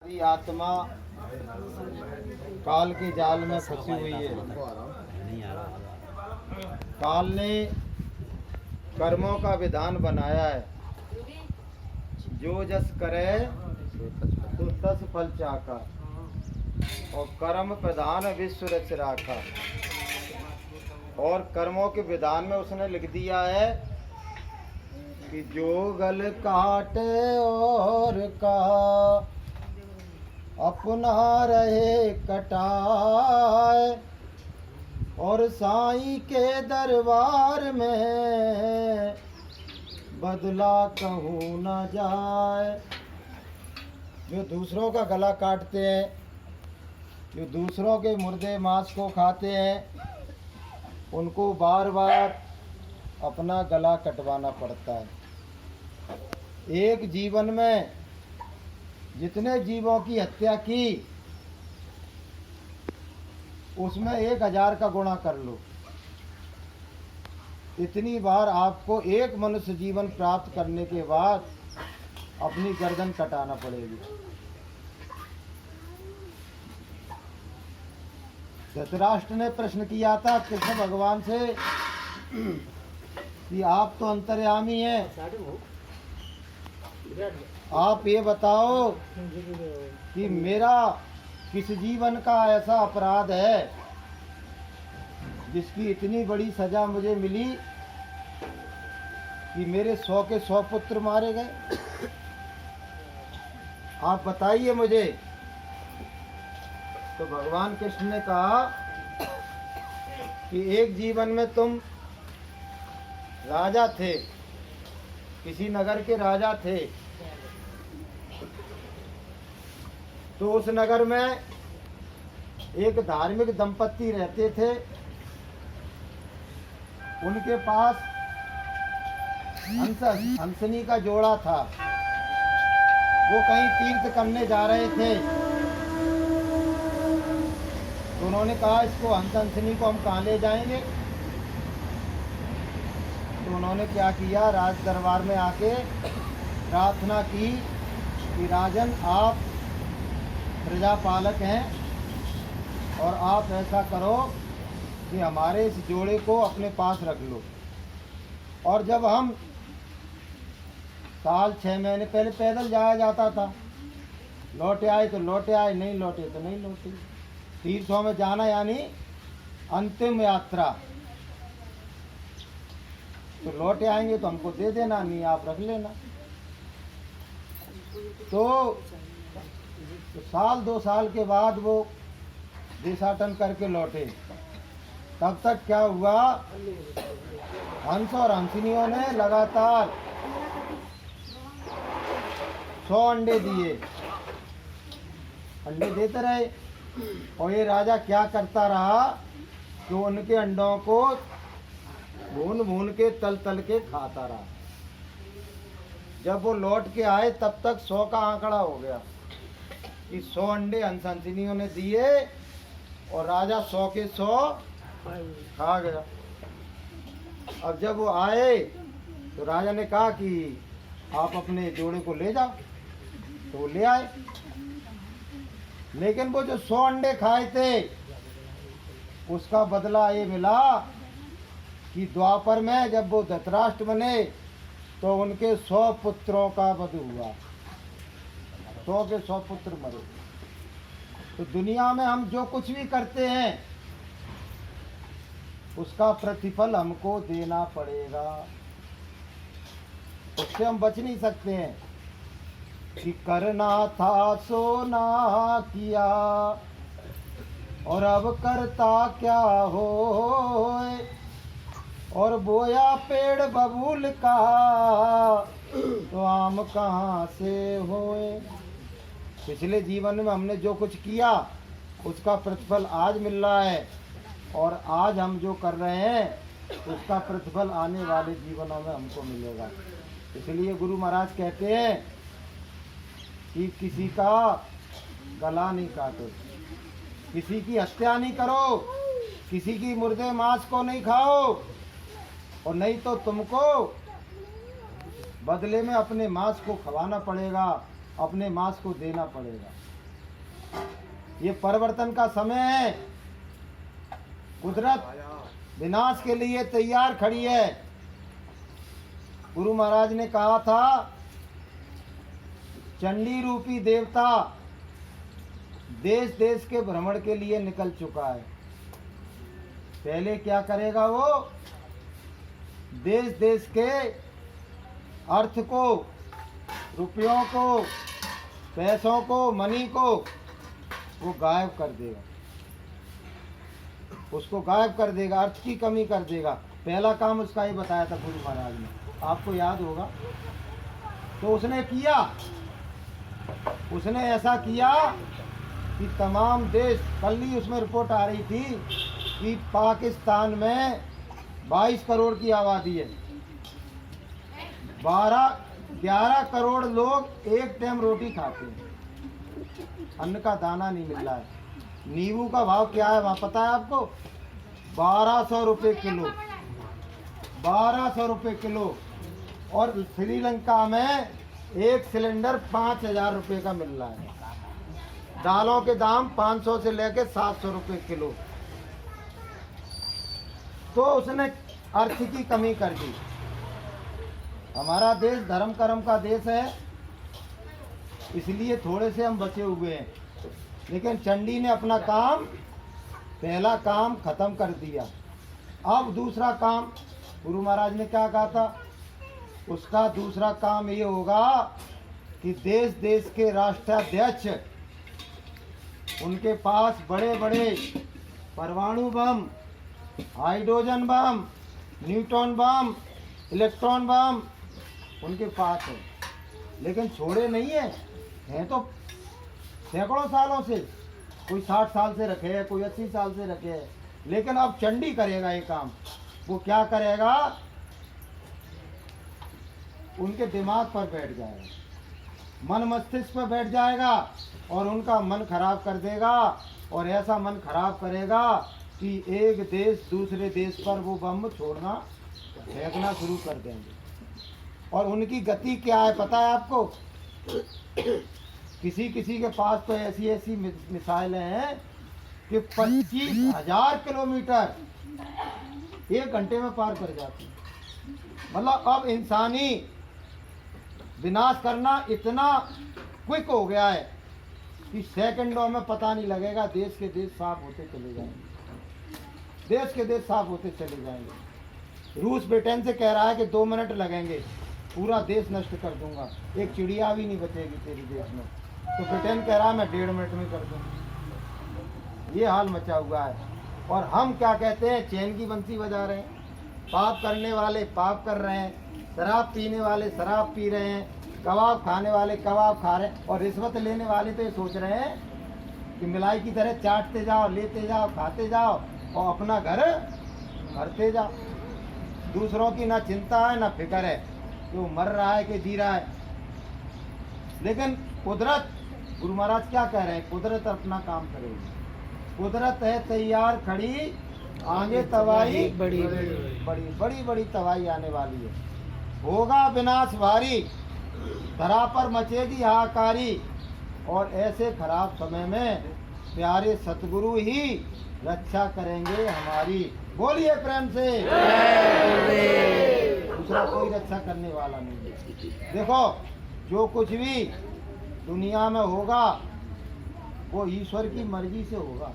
आदि आत्मा काल के जाल में फंसी हुई है। काल ने कर्मों का विधान बनाया है, जो जस करे तो तस फल चाका, और कर्म प्रधान विश्व रच राखा। और कर्मों के विधान में उसने लिख दिया है कि जो गल काटे और का अपना रहे कटाए, और साईं के दरबार में बदला कहूँ न जाए। जो दूसरों का गला काटते हैं, जो दूसरों के मुर्दे मांस को खाते हैं, उनको बार बार अपना गला कटवाना पड़ता है। एक जीवन में जितने जीवों की हत्या की, उसमें 1000 का गुणा कर लो, इतनी बार आपको एक मनुष्य जीवन प्राप्त करने के बाद अपनी गर्दन कटाना पड़ेगी। धृतराष्ट्र ने प्रश्न किया था कृष्ण भगवान से कि आप तो अंतर्यामी हैं, आप ये बताओ कि मेरा किस जीवन का ऐसा अपराध है जिसकी इतनी बड़ी सजा मुझे मिली कि मेरे 100 के 100 पुत्र मारे गए। आप बताइए मुझे। तो भगवान कृष्ण ने कहा कि एक जीवन में तुम राजा थे, किसी नगर के राजा थे, तो उस नगर में एक धार्मिक दंपत्ति रहते थे। उनके पास हंसनी का जोड़ा था। वो कहीं तीर्थ करने जा रहे थे, तो उन्होंने कहा इसको हंसनी को हम कहाँ ले जाएंगे। तो उन्होंने क्या किया, राज दरबार में आके प्रार्थना की कि राजन आप प्रजापालक हैं और आप ऐसा करो कि हमारे इस जोड़े को अपने पास रख लो, और जब हम साल 6 महीने पहले पैदल जाया जाता था, लौटे आए तो लौटे आए, नहीं लौटे तो नहीं लौटे। तीर्थों में जाना यानी अंतिम यात्रा, तो लौटे आएंगे तो हमको दे देना, नहीं आप रख लेना। तो साल 2 साल के बाद वो देशाटन करके लौटे। तब तक क्या हुआ, हंस और हंसनियों ने लगातार 100 अंडे दिए, अंडे देते रहे, और ये राजा क्या करता रहा कि उनके अंडों को भून भून के तल तल के खाता रहा। जब वो लौट के आए तब तक 100 का आंकड़ा हो गया कि 100 अंडे हंसनियों ने दिए और राजा 100 के 100 खा गया। अब जब वो आए तो राजा ने कहा कि आप अपने जोड़े को ले जाओ, तो वो ले आए। लेकिन वो जो 100 अंडे खाए थे, उसका बदला ये मिला कि द्वापर में जब वो धृतराष्ट्र बने तो उनके 100 पुत्रों का वध हुआ, 100 के 100 पुत्र मरे। तो दुनिया में हम जो कुछ भी करते हैं उसका प्रतिफल हमको देना पड़ेगा, उससे हम बच नहीं सकते हैं। कि करना था सो ना किया, और अब करता क्या हो, और बोया पेड़ बबूल का तो आम कहाँ से होए। पिछले जीवन में हमने जो कुछ किया उसका प्रतिफल आज मिल रहा है, और आज हम जो कर रहे हैं उसका प्रतिफल आने वाले जीवनों में हमको मिलेगा। इसलिए गुरु महाराज कहते हैं कि किसी का गला नहीं काटो, किसी की हत्या नहीं करो, किसी की मुर्दे मांस को नहीं खाओ, और नहीं तो तुमको बदले में अपने मांस को खवाना पड़ेगा, अपने मांस को देना पड़ेगा। ये परिवर्तन का समय है। कुदरत विनाश के लिए तैयार खड़ी है। गुरु महाराज ने कहा था, चंडी रूपी देवता देश देश के भ्रमण के लिए निकल चुका है। पहले क्या करेगा वो? देश देश के अर्थ को, रुपयों को, पैसों को, मनी को वो गायब कर देगा, उसको गायब कर देगा, अर्थ की कमी कर देगा। पहला काम उसका ही बताया था गुरु महाराज ने, आपको याद होगा। तो उसने किया, उसने ऐसा किया कि तमाम देश, कल ही उसमें रिपोर्ट आ रही थी कि पाकिस्तान में 22 करोड़ की आबादी है, 11 करोड़ लोग एक टाइम रोटी खाते हैं, अन्न का दाना नहीं मिल रहा है। नींबू का भाव क्या है वहाँ पता है आपको? 1200 रुपये किलो, 1200 रुपये किलो। और श्रीलंका में एक सिलेंडर 5000 रुपये का मिल रहा है। दालों के दाम 500 से लेकर 700 रुपये किलो। तो उसने अर्थ की कमी कर दी। हमारा देश धर्म कर्म का देश है, इसलिए थोड़े से हम बचे हुए हैं। लेकिन चंडी ने अपना काम, पहला काम खत्म कर दिया। अब दूसरा काम गुरु महाराज ने क्या कहा था? उसका दूसरा काम ये होगा कि देश देश के राष्ट्राध्यक्ष, उनके पास बड़े बड़े परमाणु बम, हाइड्रोजन बम, न्यूट्रॉन बम, इलेक्ट्रॉन बम उनके पास है, लेकिन छोड़े नहीं हैं तो सैकड़ों सालों से। कोई 60 साल से रखे है, कोई 80 साल से रखे है। लेकिन अब चंडी करेगा ये काम। वो क्या करेगा? उनके दिमाग पर बैठ जाएगा, मन मस्तिष्क पर बैठ जाएगा और उनका मन खराब कर देगा। और ऐसा मन खराब करेगा कि एक देश दूसरे देश पर वो बम छोड़ना, फेंकना शुरू कर देंगे। और उनकी गति क्या है पता है आपको? किसी किसी के पास तो ऐसी ऐसी मिसाइलें हैं कि 25,000 किलोमीटर 1 घंटे में पार कर जाती है। मतलब अब इंसानी विनाश करना इतना क्विक हो गया है कि सेकंडों में पता नहीं लगेगा, देश के देश साफ होते चले जाएंगे, देश के देश साफ होते चले जाएंगे। रूस ब्रिटेन से कह रहा है कि 2 मिनट लगेंगे, पूरा देश नष्ट कर दूंगा, एक चिड़िया भी नहीं बचेगी तेरे देश में। तो ब्रिटेन कह रहा है मैं 1.5 मिनट में कर दूंगा। ये हाल मचा हुआ है। और हम क्या कहते हैं? चैन की बंसी बजा रहे हैं। पाप करने वाले पाप कर रहे हैं, शराब पीने वाले शराब पी रहे हैं, कबाब खाने वाले कबाब खा रहे हैं। और रिश्वत लेने वाले तो ये सोच रहे हैं कि मिलाई की तरह चाटते जाओ, लेते जाओ, खाते जाओ और अपना घर भरते जाओ। दूसरों की ना चिंता है ना फिक्र है कि वो मर रहा है कि जी रहा है। लेकिन कुदरत, गुरु महाराज क्या कह रहे हैं? कुदरत अपना काम करेगी। कुदरत है तैयार खड़ी, आगे तबाही बड़ी बड़ी बड़ी तबाही आने वाली है। होगा विनाश भारी, धरा पर मचेगी हाहाकारी। और ऐसे खराब समय में प्यारे सतगुरु ही रक्षा करेंगे हमारी। बोलिए प्रेम से, दूसरा कोई रक्षा करने वाला नहीं है। देखो, जो कुछ भी दुनिया में होगा वो ईश्वर की मर्जी से होगा।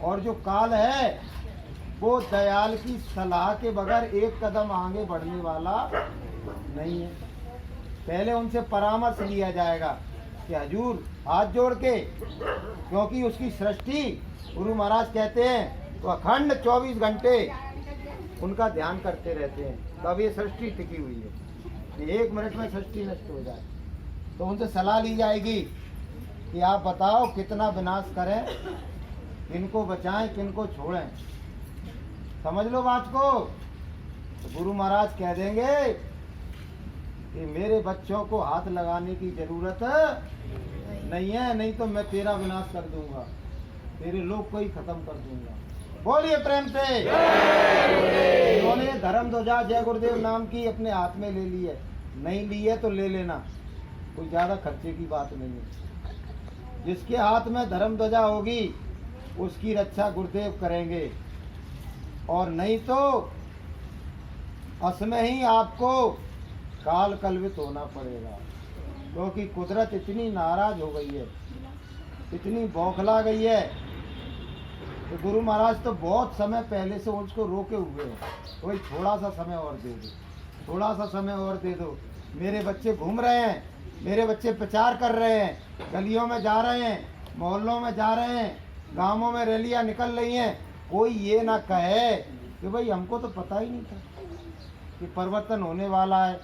और जो काल है वो दयाल की सलाह के बगैर एक कदम आगे बढ़ने वाला नहीं है। पहले उनसे परामर्श लिया जाएगा कि हजूर हाथ जोड़ के, क्योंकि उसकी सृष्टि गुरु महाराज कहते हैं तो अखंड 24 घंटे उनका ध्यान करते रहते हैं, तब ये सृष्टि टिकी हुई है। 1 मिनट में सृष्टि नष्ट हो जाए तो उनसे सलाह ली जाएगी कि आप बताओ कितना विनाश करें, किनको बचाएं किनको छोड़ें। समझ लो बात को। तो गुरु महाराज कह देंगे कि मेरे बच्चों को हाथ लगाने की जरूरत नहीं है, नहीं तो मैं तेरा विनाश कर दूंगा, तेरे लोग को ही खत्म कर दूंगा। बोलिए प्रेम से। उन्होंने धर्म ध्वजा जय गुरुदेव नाम की अपने हाथ में ले ली है, नहीं ली है तो ले लेना, कोई ज्यादा खर्चे की बात नहीं है। जिसके हाथ में धर्म ध्वजा होगी उसकी रक्षा गुरुदेव करेंगे, और नहीं तो असमय ही आपको काल कलवित होना पड़ेगा, क्योंकि कुदरत इतनी नाराज हो गई है, इतनी बौखला गई है। तो गुरु महाराज तो बहुत समय पहले से उसको रोके हुए हैं, वही थोड़ा सा समय और दे दो, थोड़ा सा समय और दे दो। मेरे बच्चे घूम रहे हैं, मेरे बच्चे प्रचार कर रहे हैं, गलियों में जा रहे हैं, मोहल्लों में जा रहे हैं, गांवों में रैलियां निकल रही हैं। कोई ये ना कहे कि भाई हमको तो पता ही नहीं था कि परिवर्तन होने वाला है,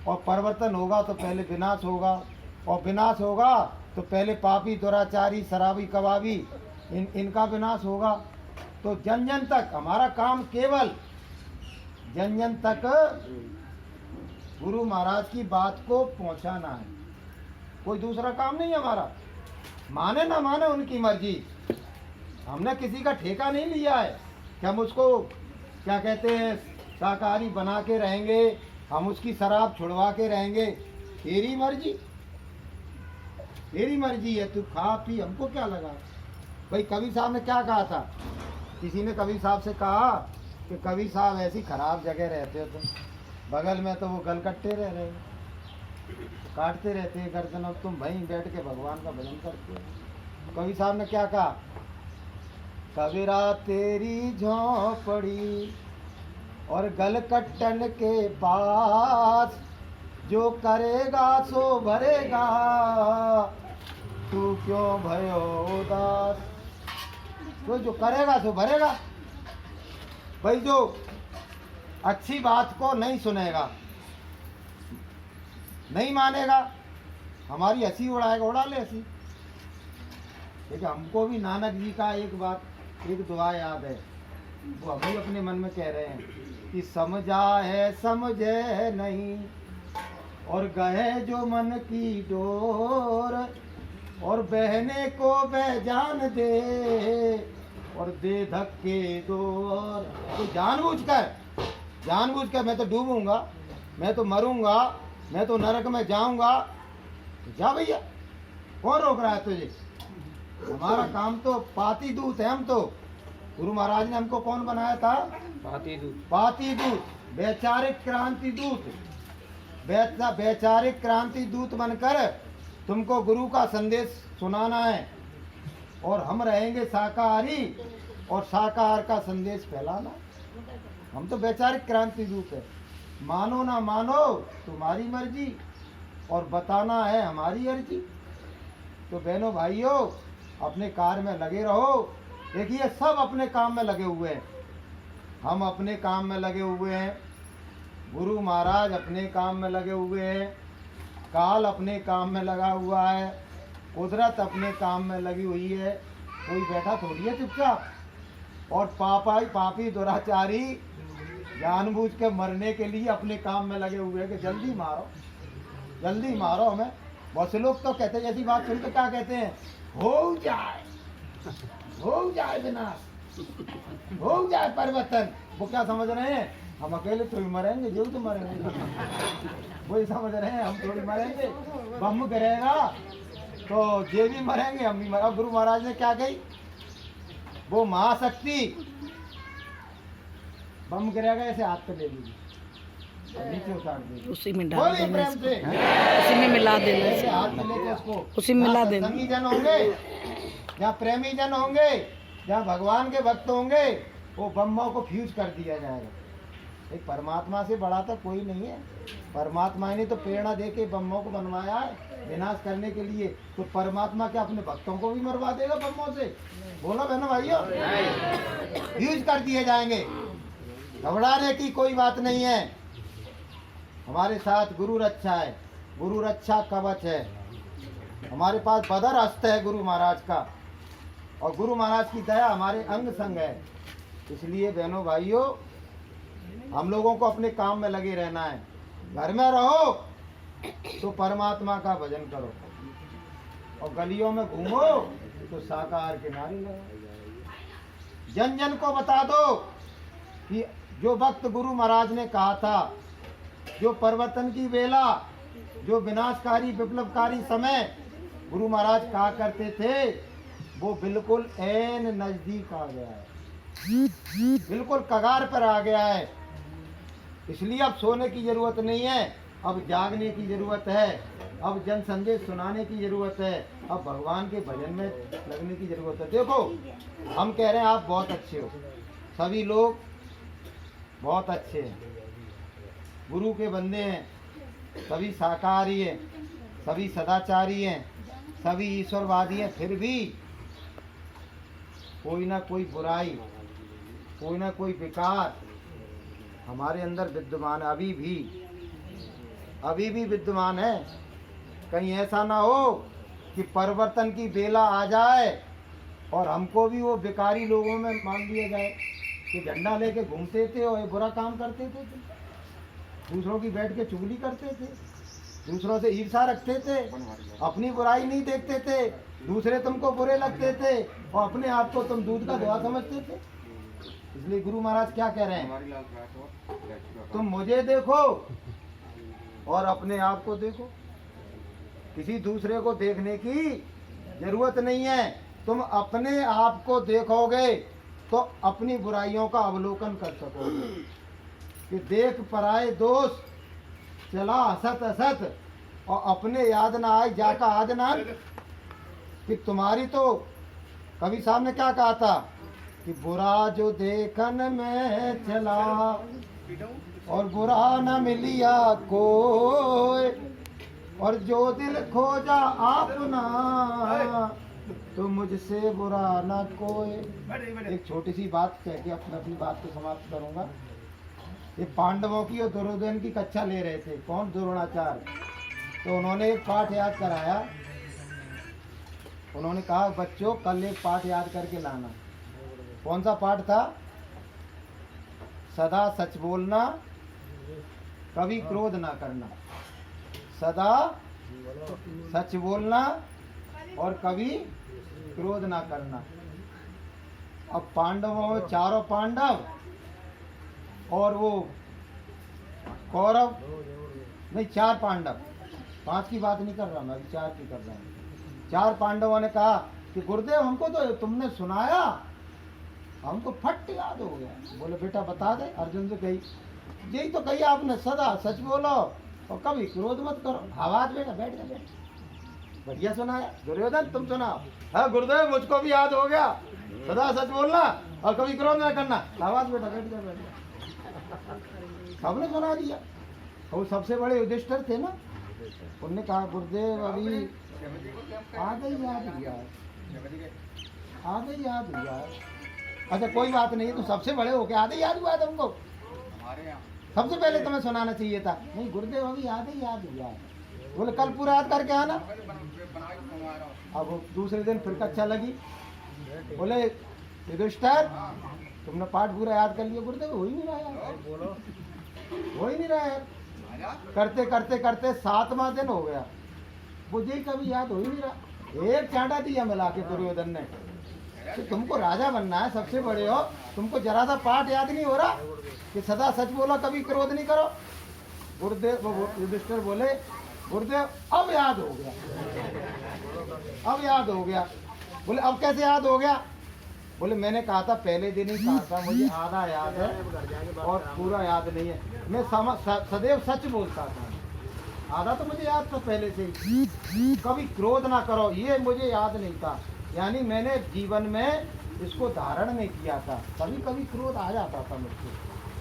और परिवर्तन होगा तो पहले विनाश होगा, और विनाश होगा तो पहले पापी दुराचारी शराबी कबाबी इनका विनाश होगा। तो जन जन तक हमारा काम, केवल जन जन तक गुरु महाराज की बात को पहुंचाना है, कोई दूसरा काम नहीं है हमारा। माने ना माने उनकी मर्जी, हमने किसी का ठेका नहीं लिया है कि हम उसको क्या कहते हैं शाकाहारी बना के रहेंगे, हम उसकी शराब छुड़वा के रहेंगे। तेरी मर्जी, तेरी मर्जी है, तू खा पी, हमको क्या लगा। भाई कबीर साहब ने क्या कहा था, किसी ने कबीर साहब से कहा कि कबीर साहब ऐसी खराब जगह रहते हो तुम, बगल में तो वो गलकट्टे रह रहे, काटते रहते हैं गर्दन, अब तुम वहीं बैठ के भगवान का भजन करते हो। कबीर साहब ने क्या कहा, कबीरा तेरी झोंपड़ी और गलकट्टन के पास, जो करेगा सो भरेगा, तू क्यों भयो उदास। तो जो करेगा सो भरेगा। भाई जो अच्छी बात को नहीं सुनेगा, नहीं मानेगा, हमारी हंसी उड़ाएगा, उड़ा ले हंसी। देखिए हमको भी नानक जी का एक बात, एक दुआ याद है, वो अभी अपने मन में कह रहे हैं कि समझा है समझे नहीं, और गए जो मन की डोर, और बहने को बह जान दे, और दे धक्के दो। और तो जानबूझकर मैं तो डूबूंगा, मैं तो मरूंगा, मैं तो नरक में जाऊंगा, जा भैया, कौन रोक रहा है तुझे। हमारा काम तो पाती दूत है, हम तो गुरु महाराज ने हमको कौन बनाया था, पाती दूत, वैचारिक क्रांति दूत, वैचारिक क्रांति दूत बनकर तुमको गुरु का संदेश सुनाना है, और हम रहेंगे शाकाहारी, और शाकाहार का संदेश फैलाना। हम तो वैचारिक क्रांति दूत है, मानो ना मानो तुम्हारी मर्जी, और बताना है हमारी अर्जी। तो बहनों भाइयों अपने कार्य में लगे रहो। देखिए सब अपने काम में लगे हुए हैं, हम अपने काम में लगे हुए हैं, गुरु महाराज अपने काम में लगे हुए हैं, काल अपने काम में लगा हुआ है, कुदरत अपने काम में लगी हुई है। कोई बैठा थोड़ी है चुपचाप। और पापी दुराचारी जानबूझ के मरने के लिए अपने काम में लगे हुए हैं कि जल्दी मारो, जल्दी मारो हमें। बहुत से लोग तो कहते हैं, ऐसी बात सुन तो क्या कहते हैं, हो जाए विनाश, हो जाए परिवर्तन। वो क्या समझ रहे हैं, हम अकेले थोड़ी मरेंगे, जो तो मरेंगे, वही समझ रहे हैं हम थोड़ी मरेंगे। बम गिरेगा तो जे भी मरेंगे, हम भी मरेंगे। गुरु महाराज ने क्या कही, वो महाशक्ति, बम गिरेगा ऐसे हाथ पे ले लीजिए, नीचे उतार दीजिए, उसी में डाल देना, प्रेम से उसी में मिला देना, ऐसे हाथ में लेके उसको, उसी में मिला देना। संगी जन होंगे, जहाँ प्रेमी जन होंगे, जहाँ भगवान के भक्त होंगे, वो बम्मों को फ्यूज कर दिया जाएगा। एक परमात्मा से बड़ा तो कोई नहीं है। परमात्मा ने तो प्रेरणा दे के बम्मों को बनवाया है विनाश करने के लिए, तो परमात्मा क्या अपने भक्तों को भी मरवा देगा बम्मों से। बोलो बहनों भाइयों, फ्यूज कर दिए जाएंगे। घबराने की कोई बात नहीं है, हमारे साथ गुरु रक्षा है, गुरु रक्षा कवच है, हमारे पास बदर हस्त है गुरु महाराज का, और गुरु महाराज की दया हमारे अंग संग है। इसलिए बहनों भाइयों हम लोगों को अपने काम में लगे रहना है। घर में रहो तो परमात्मा का भजन करो, और गलियों में घूमो तो शाकाहार के नारे लगाओ। जन जन को बता दो कि जो वक्त गुरु महाराज ने कहा था, जो परिवर्तन की वेला, जो विनाशकारी विप्लवकारी समय गुरु महाराज कहा करते थे वो बिल्कुल ऐन नजदीक आ गया है, बिल्कुल कगार पर आ गया है। इसलिए अब सोने की जरूरत नहीं है, अब जागने की जरूरत है, अब जन संदेश सुनाने की जरूरत है, अब भगवान के भजन में लगने की जरूरत है। देखो हम कह रहे हैं आप बहुत अच्छे हो, सभी लोग बहुत अच्छे हैं, गुरु के बंदे हैं, सभी शाकाहारी हैं, सभी सदाचारी हैं, सभी ईश्वरवादी हैं, फिर भी कोई ना कोई बुराई, कोई ना कोई विकार हमारे अंदर विद्यमान है, अभी भी विद्यमान है। कहीं ऐसा ना हो कि परिवर्तन की बेला आ जाए और हमको भी वो विकारी लोगों में मान लिया जाए कि झंडा लेके घूमते थे और ये बुरा काम करते थे, दूसरों की बैठ के चुगली करते थे, दूसरों से ईर्ष्या रखते थे, अपनी बुराई नहीं देखते थे, दूसरे तुमको बुरे लगते थे और अपने आप को तुम दूध का धोआ समझते थे। इसलिए गुरु महाराज क्या कह रहे हैं, तुम मुझे देखो और अपने आप को देखो, किसी दूसरे को देखने की जरूरत नहीं है। तुम अपने आप को देखोगे तो अपनी बुराइयों का अवलोकन कर सकोगे कि देख पराए दोष चला असत असत और अपने याद ना आए जाका आदना, कि तुम्हारी तो कवि साहब ने क्या कहा था कि बुरा जो देखन में चला और बुरा न मिलिया कोई, और जो दिल खोजा आपना तो मुझसे बुरा न कोई। एक छोटी सी बात कह के अपनी बात को समाप्त करूंगा। ये पांडवों की और दुर्योधन की कक्षा ले रहे थे, कौन, द्रोणाचार्य। तो उन्होंने एक पाठ याद कराया, उन्होंने कहा बच्चों कल एक पाठ याद करके लाना। कौन सा पाठ था? सदा सच बोलना, कभी क्रोध ना करना। सदा सच बोलना और कभी क्रोध ना करना। अब पांडवों में चारों पांडव और वो कौरव नहीं, चार पांडव, पांच की बात नहीं कर रहा मैं, अभी चार की कर रहा हूँ। चार पांडवों ने कहा कि गुरुदेव हमको तो तुमने सुनाया, हमको फट याद हो गया। बोले बेटा बता दे। अर्जुन से कही, यही तो कही आपने, सदा सच बोलो और कभी क्रोध मत करो। आवाज बेटा बैठ जा, बैठ, बढ़िया सुनाया। दुर्योधन तुम सुनाओ। हाँ गुरुदेव मुझको भी याद हो गया, सदा सच बोलना और कभी क्रोध ना करना। आवाज बेटा बैठ जा, बैठ जा। सबने सुना दिया। वो सबसे बड़े युधिष्ठिर थे ना, उनने कहा गुरुदेव अभी आगे याद हुआ, आगे याद हुआ। अच्छा कोई बात नहीं, तो सबसे बड़े हो के आधे याद हुआ तुमको, सबसे पहले तुम्हें सुनाना चाहिए था। नहीं गुरुदेव अभी आधे याद हुआ। बोले कल पूरा याद करके आना। अब दूसरे दिन फिर कक्षा लगी। बोले युधिष्ठिर तुमने पाठ पूरा याद कर लिया। गुरुदेव हो ही नहीं रहा यार, हो ही नहीं रहा यार। करते करते करते 7वां दिन हो गया, मुझे कभी याद हो ही नहीं रहा। एक चांटा दिया मिला के दुर्योधन ने कि तुमको राजा बनना है, सबसे बड़े हो, तुमको जरा सा पाठ याद नहीं हो रहा कि सदा सच बोलो कभी क्रोध नहीं करो। गुरुदेव युधिष्ठिर बोले गुरुदेव अब याद हो गया, अब याद हो गया। बोले अब कैसे याद हो गया? बोले मैंने कहा था पहले दिन ही कहा था, मुझे आधा याद है और पूरा याद नहीं है। मैं सदैव सच बोलता था, आधा तो मुझे याद था पहले से ही। कभी क्रोध ना करो ये मुझे याद नहीं था, यानी मैंने जीवन में इसको धारण नहीं किया था। कभी कभी क्रोध आ जाता था मुझको,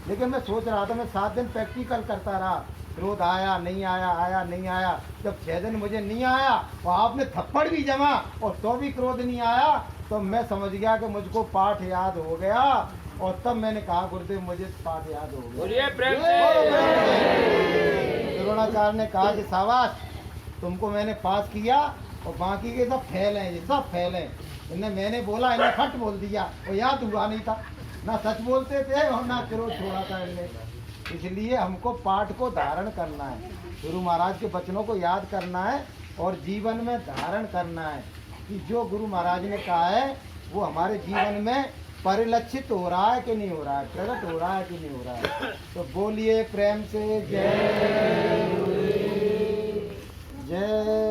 लेकिन मैं सोच रहा था, मैं 7 दिन प्रैक्टिकल करता रहा। क्रोध आया नहीं आया, आया नहीं आया। जब 6 दिन मुझे नहीं आया और आपने थप्पड़ भी जमा और तो भी क्रोध नहीं आया, तो मैं समझ गया कि मुझको पाठ याद हो गया। और तब मैंने कहा गुरुदेव मुझे पाठ याद हो गया। द्रोणाचार्य ने कहा कि शाबाश तुमको मैंने पास किया और बाकी के सब फेल हैं, ये सब फेल हैं। इन्हें मैंने बोला, इन्हें फट बोल दिया और याद हुआ नहीं था, ना सच बोलते थे और ना क्रोध छोड़ा था इनने। इसलिए हमको पाठ को धारण करना है, गुरु महाराज के वचनों को याद करना है और जीवन में धारण करना है कि जो गुरु महाराज ने कहा है वो हमारे जीवन में परिलक्षित हो रहा है कि नहीं हो रहा है, प्रकट हो रहा है कि नहीं हो रहा है। तो बोलिए प्रेम से जय जय